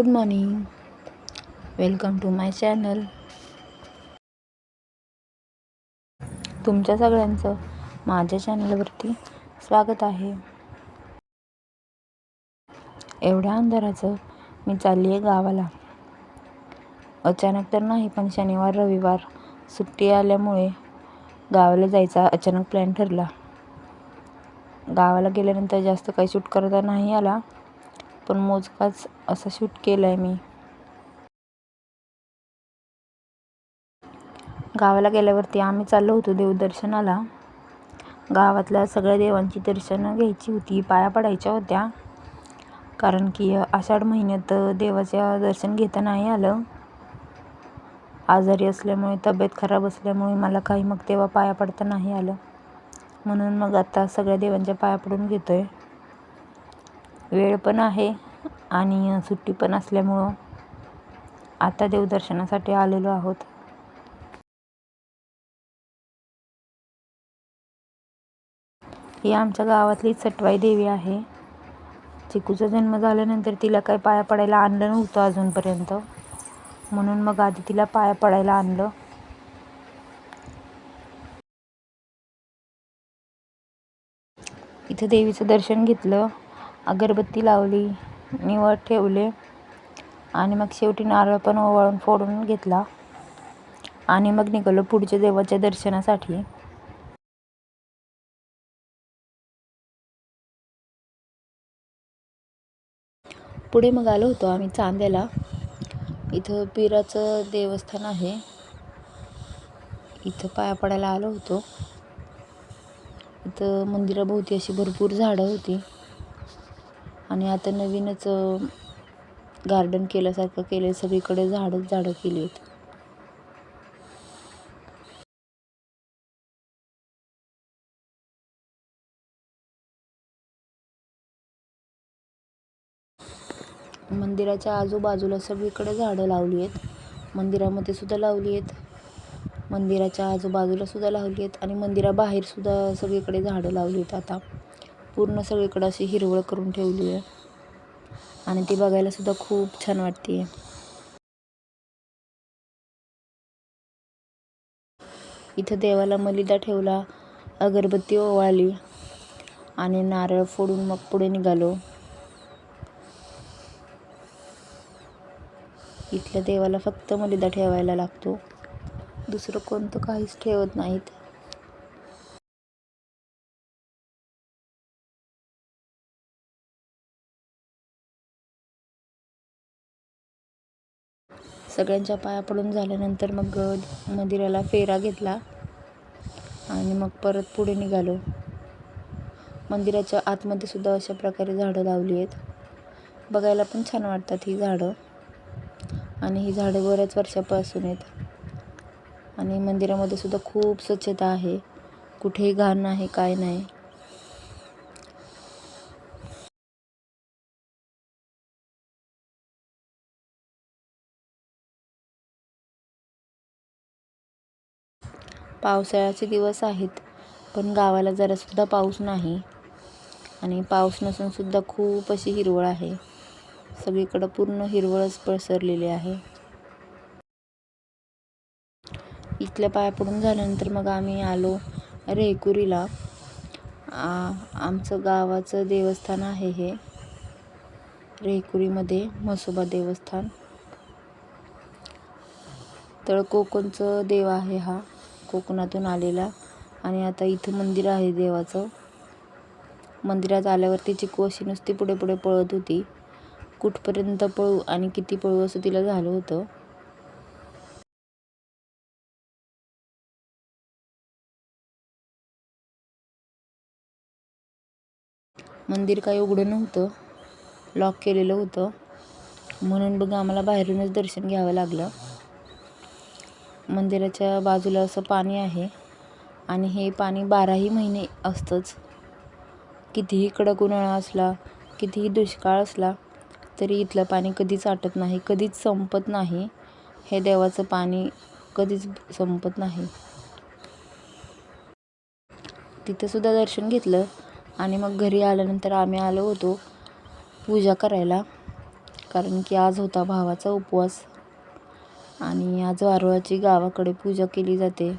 Good morning. Welcome to my channel. तुमच्या सगळ्यांचं माझ्या चॅनलवरती स्वागत आहे. एवढ्या अंधाराचं मी चालली आहे गावाला. अचानक तर नाही, पण शनिवार रविवार सुट्टी आल्यामुळे गावाला जायचा अचानक प्लॅन ठरला. गावाला गेल्यानंतर जास्त काही शूट करता नाही आला, पण मोजकाच असं शूट केलं आहे मी. गावाला गेल्यावरती आम्ही चाललो होतो देवदर्शनाला. गावातल्या सगळ्या देवांची दर्शनं घ्यायची होती, पाया पडायच्या होत्या. कारण की आषाढ महिन्यात देवाच्या दर्शन घेता नाही आलं. आजारी असल्यामुळे, तब्येत खराब असल्यामुळे मला काही मग तेव्हा पाया पडता नाही आलं. म्हणून मग आता सगळ्या देवांच्या पाया पडून घेतोय. वेळ पण आहे आणि सुट्टी पण असल्यामुळं आता देवदर्शनासाठी आलेलो आहोत. ही आमच्या गावातली सटवाई देवी आहे. चिकूचा जन्म झाल्यानंतर तिला काही पाया पडायला आणलं नव्हतं अजूनपर्यंत, म्हणून मग आधी तिला पाया पडायला आणलं. इथं देवीचं दर्शन घेतलं, अगरबत्ती लावली, निवद ठेवले आणि मग शेवटी नारळ पण ओवाळून फोडून घेतला आणि मग निघालो पुढच्या देवाच्या दर्शनासाठी. पुढे मग आलो होतो आम्ही चांद्याला. इथं पिराचं देवस्थान आहे, इथं पाया पडायला आलो होतो. इथं मंदिराभोवती अशी भरपूर झाडं होती आणि आता नवीनच गार्डन केल्यासारखं केलं, सगळीकडे झाडं केली आहेत. मंदिराच्या आजूबाजूला सगळीकडे झाडं लावली आहेत. मंदिरामध्ये सुद्धा लावली आहेत, मंदिराच्या आजूबाजूला सुद्धा लावली आहेत आणि मंदिराबाहेर सुद्धा सगळीकडे झाडं लावली आहेत. आता पूर्ण सगळीकडे अशी हिरवळ करून ठेवली आहे आणि ती बघायला सुद्धा खूप छान वाटते. इथं देवाला मलिदा ठेवला, अगरबत्ती ओवाळली आणि नारळ फोडून मग पुढे निघालो. इथल्या देवाला फक्त मलिदा ठेवायला लागतो, दुसरं कोणतं काहीच ठेवत नाहीत. सगळ्यांच्या पाया पडून झाल्यानंतर मग मंदिराला फेरा घेतला आणि मग परत पुढे निघालो. मंदिराच्या आतमध्ये सुद्धा अशा प्रकारे झाडं लावली आहेत, बघायला पण छान वाटतात ही झाडं. आणि ही झाडं बऱ्याच वर्षापासून आहेत आणि मंदिरामध्ये सुद्धा खूप स्वच्छता आहे, कुठेही घाण नाही, काय नाही. पावसाळ्याचे दिवस आहेत, पण गावाला जरासुद्धा पाऊस नाही आणि पाऊस नसून सुद्धा खूप अशी हिरवळ आहे. सगळीकडं पूर्ण हिरवळच पसरलेली आहे. इथल्या पाया पडून झाल्यानंतर मग आम्ही आलो रेकुरीला. आमचं गावाचं देवस्थान आहे हे रेकुरीमध्ये, म्हसोबा देवस्थान. कोकणचं देव आहे हा, कोकणातून आलेला. आणि आता इथं मंदिर आहे देवाचं. मंदिरात आल्यावरती चिकू अशी नुसती पुढे पुढे पळत होती. कुठपर्यंत पळू आणि किती पळू असं तिला झालं होतं. मंदिर काही उघडं नव्हतं, लॉक केलेलं होतं, म्हणून बघ आम्हाला बाहेरूनच दर्शन घ्यावं लागलं. मंदिराच्या बाजूला असं पाणी आहे आणि हे पाणी 12ही महिने असतंच. कितीही कडक उन्हाळा असला, कितीही दुष्काळ असला, तरी इथलं पाणी कधीच आटत नाही, कधीच संपत नाही. हे देवाचं पाणी कधीच संपत नाही. तिथं सुद्धा दर्शन घेतलं आणि मग घरी आल्यानंतर आम्ही आलो होतो पूजा करायला. कारण की आज होता भावाचा उपवास आणि आज वारुळाची गावाकडे पूजा केली जाते.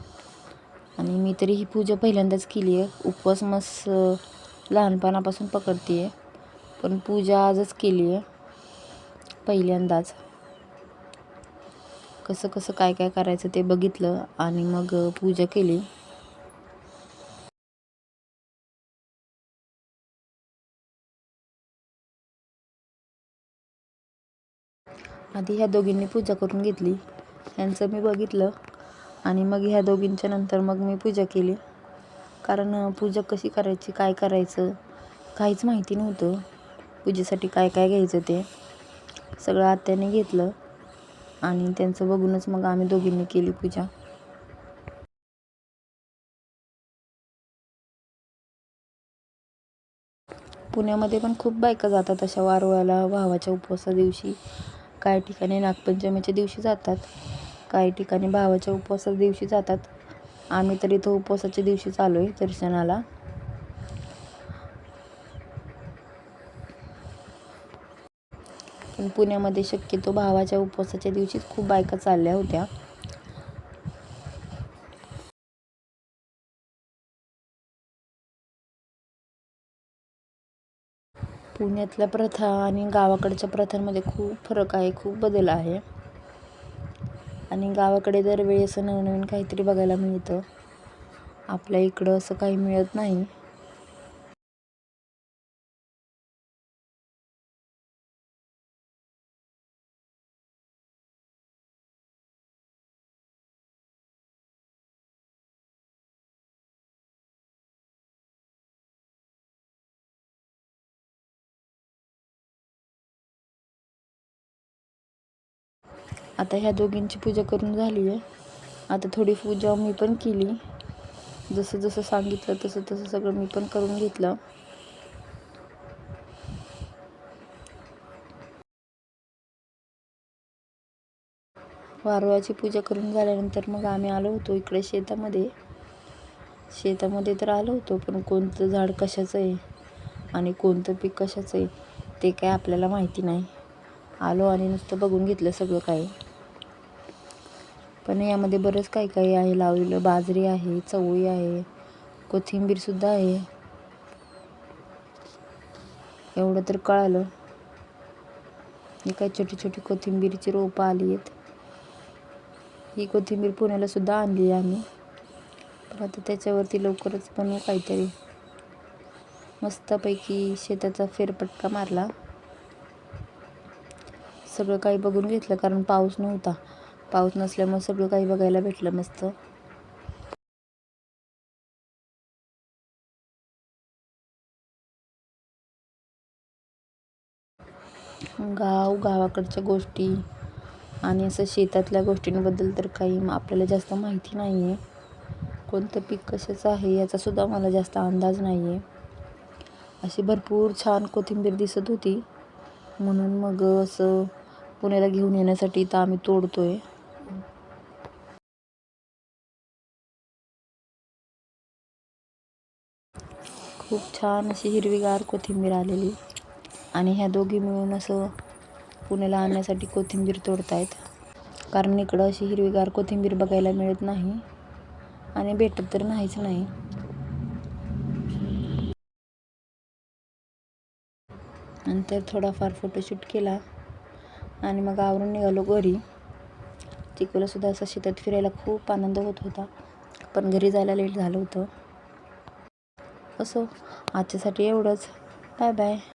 आणि मी तरी ही पूजा पहिल्यांदाच केली आहे. उपवास लहानपणापासून पकडते आहे, पण पूजा आजच केली आहे पहिल्यांदाच. कसं कसं काय काय करायचं ते बघितलं आणि मग पूजा केली. आधी ह्या दोघींनी पूजा करून घेतली, ह्यांचं मी बघितलं आणि मग ह्या दोघींच्या नंतर मग मी पूजा केली. कारण पूजा कशी करायची, काय करायचं काहीच माहिती नव्हतं. पूजेसाठी काय काय घ्यायचं ते सगळं आत्याने घेतलं आणि त्यांचं बघूनच मग आम्ही दोघींनी केली पूजा. पुण्यामध्ये पण खूप बायका जातात अशा वारुळाला भावाच्या उपवासा दिवशी. काही ठिकाणी नागपंचमीच्या दिवशी जातात, काही ठिकाणी भावाच्या उपवासा दिवशी जातात. आम्ही तर इथं उपवासाच्या दिवशीच आलो आहे दर्शनाला. पण पुण्यामध्ये शक्यतो भावाच्या उपवासाच्या दिवशीच खूप बायका चालल्या होत्या. पुण्यातल्या प्रथा आणि गावाकडच्या प्रथांमध्ये खूप फरक आहे, खूप बदल आहे. आणि गावाकडे दरवेळी असं नवनवीन काहीतरी बघायला मिळतं, आपल्या इकडं असं काही मिळत नाही. आता ह्या दोघींची पूजा करून झाली आहे. आता थोडी पूजा मी पण केली, जसं जसं सांगितलं तसं तसं सगळं मी पण करून घेतलं. वारुळाची पूजा करून झाल्यानंतर मग आम्ही आलो होतो इकडे शेतामध्ये तर आलो होतो, पण कोणतं झाड कशाचं आहे आणि कोणतं पीक कशाचं आहे ते काय आपल्याला माहिती नाही. आलो आणि नुसतं बघून घेतलं सगळं काही. पण यामध्ये बरंच काही काही आहे लावलेलं. बाजरी आहे, चवळी आहे, कोथिंबीरसुद्धा आहे. एवढं तर कळालं. ही काय छोटी छोटी कोथिंबीरची रोपं आली आहेत. ही कोथिंबीर पुण्याला सुद्धा आणली आहे आम्ही. पण आता त्याच्यावरती लवकरच बनवू काहीतरी. मस्तपैकी शेताचा फेरफटका मारला, सगळं काही बघून घेतलं. कारण पाऊस नव्हता, पाऊस नसल्यामुळे सगळं काही बघायला भेटलं मस्त. गावाकडच्या गोष्टी आणि असं शेतातल्या गोष्टींबद्दल तर काही आपल्याला जास्त माहिती नाही आहे. कोणतं पीक कशाचं आहे याचासुद्धा मला जास्त अंदाज नाही आहे. अशी भरपूर छान कोथिंबीर दिसत होती, म्हणून मग असं पुण्याला घेऊन येण्यासाठी इथं आम्ही तोडतोय. खूप छान अशी हिरवीगार कोथिंबीर आलेली आणि ह्या दोघी मिळून असं पुण्याला आणण्यासाठी कोथिंबीर तोडतायत. कारण इकडं अशी हिरवीगार कोथिंबीर बघायला मिळत नाही आणि भेटत तर नाहीच नाही. नंतर थोडाफार फोटोशूट केला आणि मग आवरून निघालो घरी. चिकूलासुद्धा असं शेतात फिरायला खूप आनंद होत होता, पण घरी जायला लेट झालं होतं. असो, आजच्यासाठी एवढंच. Bye bye.